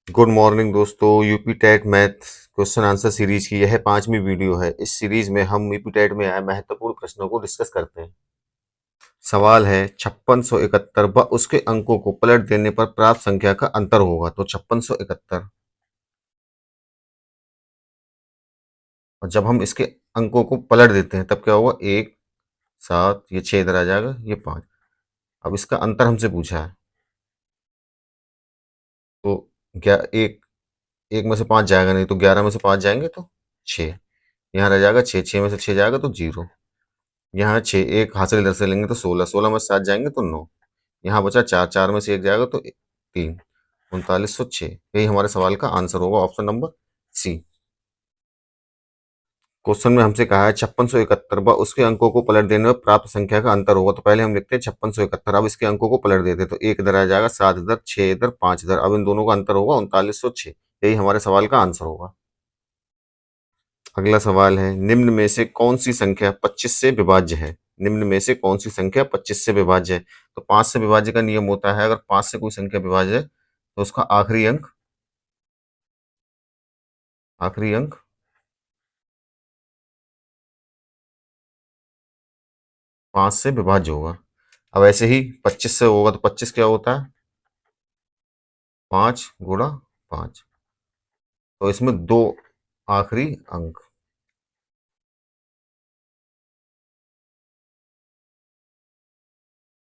Good morning दोस्तों। UP TET math question answer series की यह 5वीं वीडियो है। इस सीरीज में हम यूपी टेट में आए महत्वपूर्ण प्रश्नों को डिस्कस करते हैं। सवाल है 5671 व उसके अंकों को पलट देने पर प्राप्त संख्या का अंतर होगा। तो 5671 और जब हम इसके अंकों को पलट देते हैं तब क्या होगा, 1 7, ये 6 इधर आ जाएगा, ये 5। अब इसका अंतर हमसे पूछा है तो क्या एक एक में से 5 जाएगा नहीं, तो 11 में से 5 जाएंगे तो 6, यहाँ रह जाएगा 6, 6 में से 6 जाएगा तो 0। यहाँ 6, एक हासिल इधर से लेंगे तो 16, 16 में से 7 जाएंगे तो 9। यहाँ बचा 4, 4 में से 1 जाएगा तो 3, 3906। यही हमारे सवाल का आंसर होगा, ऑप्शन नंबर सी। क्वेश्चन में हमसे कहा है 5671 व उसके अंकों को पलट देने में प्राप्त संख्या का अंतर होगा। तो पहले हम लिखते हैं 5671, अब इसके अंकों को पलट देते हैं तो 1 इधर आ जाएगा, 7 इधर, 6 इधर, 5 इधर। अब इन दोनों का अंतर होगा 3906। यही हमारे सवाल का आंसर होगा। अगला सवाल है निम्न में से कौन सी संख्या 25 से विभाज्य है। निम्न में से कौन सी संख्या 25 से विभाज्य है। तो 5 से विभाज्य का नियम होता है, अगर 5 से कोई संख्या विभाज्य है तो उसका आखिरी अंक 5 से विभाज्य होगा। अब ऐसे ही 25 से होगा तो 25 क्या होता है, 5 × 5। तो इसमें दो आखिरी अंक,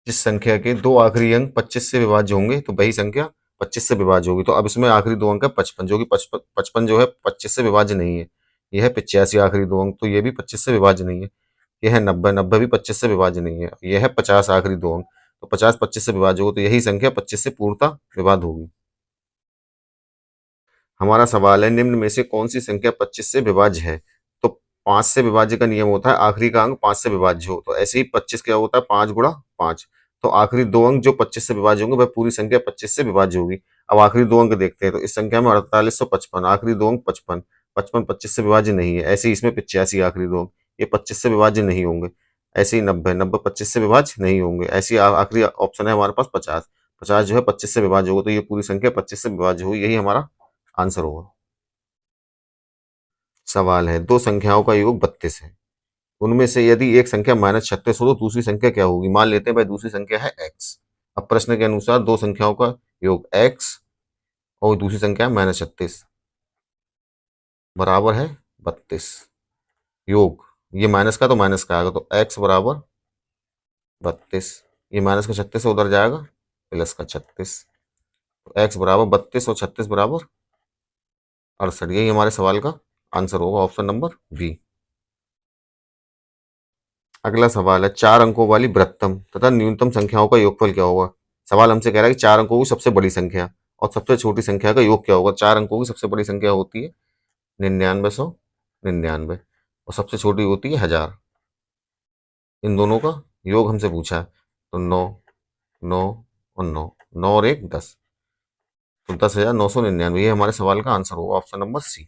जिस संख्या के दो आखिरी अंक 25 से विभाज्य होंगे तो वही संख्या 25 से विभाज्य होगी। तो अब इसमें आखिरी दो अंक है 55, जो कि 55 जो है 25 से विभाज्य नहीं है। यह है 85 आखिरी दो अंक, तो ये भी 25 से विभाज्य नहीं है। यह है 90, 90 भी 25 से विभाज्य नहीं है। यह है 50 आखिरी दो अंक, तो 50 25 से विभाज्य होगा, तो यही संख्या 25 से पूर्णतः विभाज्य होगी। हमारा सवाल है निम्न में से कौन सी संख्या 25 से विभाज्य है। तो 5 से विभाज्य का नियम होता है आखिरी का अंक 5 से विभाज्य हो। तो ऐसे ही 25 क्या होता है, 5 × 5। तो आखिरी दो अंक जो 25 से विभाज्य होंगे वह पूरी संख्या 25 से विभाज्य होगी। अब आखिरी दो अंक देखते हैं तो इस संख्या में 4855, आखिरी दो अंक 55, 55 25 से विभाज्य नहीं है। ऐसे ही इसमें 85 आखिरी दो अंक, ये 25 से विभाज्य नहीं होंगे। ऐसे ही 90, 90 25 से विभाज्य नहीं होंगे। ऐसे ही आखिरी ऑप्शन है हमारे पास 50, 50 जो है 25 से विभाज्य होगा, तो ये पूरी संख्या 25 से विभाज्य होगी। यही हमारा आंसर होगा। सवाल है दो संख्याओं का योग 32 है, उनमें से यदि एक संख्या -36 हो तो दूसरी संख्या क्या होगी। मान लेते हैं भाई दूसरी संख्या है x। अब प्रश्न के अनुसार दो संख्याओं का योग x और दूसरी संख्या -36 बराबर है 32। योग, ये माइनस का तो माइनस का आएगा, तो x बराबर 32। ये माइनस का 36 उधर जाएगा, प्लस का 36। तो x बराबर 32 और 36 बराबर 68। यही हमारे सवाल का आंसर होगा, ऑप्शन नंबर बी। अगला सवाल है 4 अंकों वाली बृहत्तम तथा न्यूनतम संख्याओं का योगफल क्या होगा। सवाल हमसे कह रहा है कि 4 अंकों की सबसे बड़ी संख्या और सबसे छोटी संख्या का योग क्या होगा। 4 अंकों की सबसे बड़ी संख्या होती है 9999 और सबसे छोटी होती है 1000। इन दोनों का योग हमसे पूछा है, तो 9, 9 और 9, 9 और 1 10, तो 10,999। ये हमारे सवाल का आंसर होगा, ऑप्शन नंबर सी।